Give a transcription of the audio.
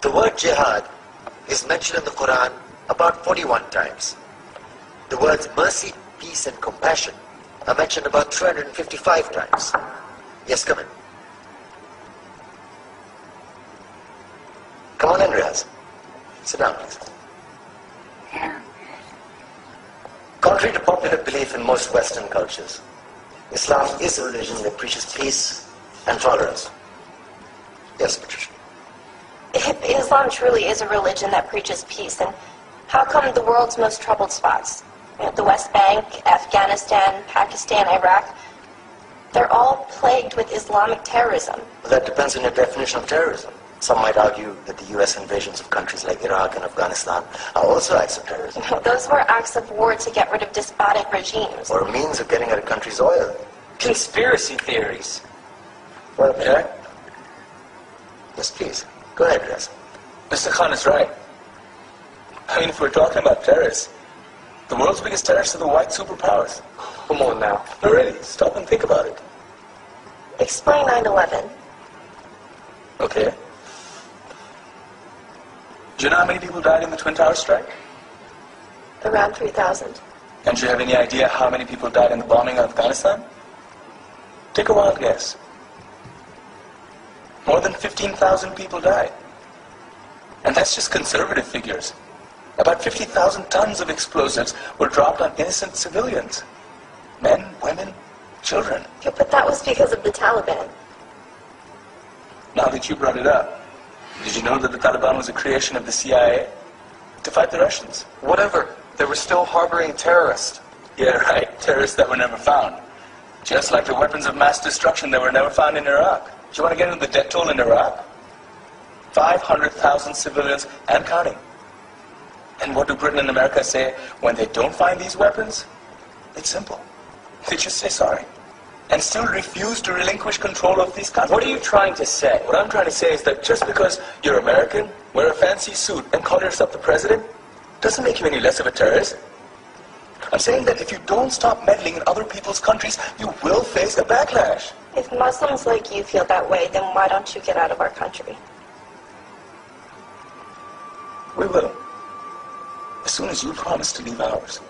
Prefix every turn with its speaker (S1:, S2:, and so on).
S1: The word jihad is mentioned in the Quran about 41 times. The words mercy, peace and compassion are mentioned about 355 times. Yes, come in. Come on in, Riaz. Sit down, please. Contrary to popular belief in most Western cultures, Islam is a religion that preaches peace and tolerance. Yes, Patricia.
S2: If Islam truly is a religion that preaches peace, then how come the world's most troubled spots, the West Bank, Afghanistan, Pakistan, Iraq, they're all plagued with Islamic terrorism?
S1: Well, that depends on your definition of terrorism. Some might argue that the U.S. invasions of countries like Iraq and Afghanistan are also acts of terrorism.
S2: Those were acts of war to get rid of despotic regimes.
S1: Or a means of getting at a country's oil.
S3: Conspiracy theories.
S1: Well, yeah. Yes, please. Go ahead, Riaz.
S3: Mr. Khan is right. I mean, if we're talking about terrorists, the world's biggest terrorists are the white superpowers.
S4: Come on now.
S3: No, really, stop and think about it.
S2: Explain 9/11.
S3: Okay. Do you know how many people died in the Twin Towers strike?
S2: Around 3,000.
S3: And do you have any idea how many people died in the bombing of Afghanistan? Take a wild guess. More than 15,000 people died. And that's just conservative figures. About 50,000 tons of explosives were dropped on innocent civilians. Men, women, children.
S2: Yeah, but that was because of the Taliban.
S3: Now that you brought it up, did you know that the Taliban was a creation of the CIA to fight the Russians?
S4: Whatever. They were still harboring terrorists.
S3: Yeah, right. Terrorists that were never found. Just like the weapons of mass destruction that were never found in Iraq. Do you want to get into the death toll in Iraq? 500,000 civilians and counting. And what do Britain and America say when they don't find these weapons? It's simple. They just say sorry. And still refuse to relinquish control of these countries.
S4: What are you trying to say?
S3: What I'm trying to say is that just because you're American, wear a fancy suit, and call yourself the president, doesn't make you any less of a terrorist. I'm saying that if you don't stop meddling in other people's countries, you will face a backlash.
S2: If Muslims like you feel that way, then why don't you get out of our country?
S3: We will. As soon as you promise to leave ours.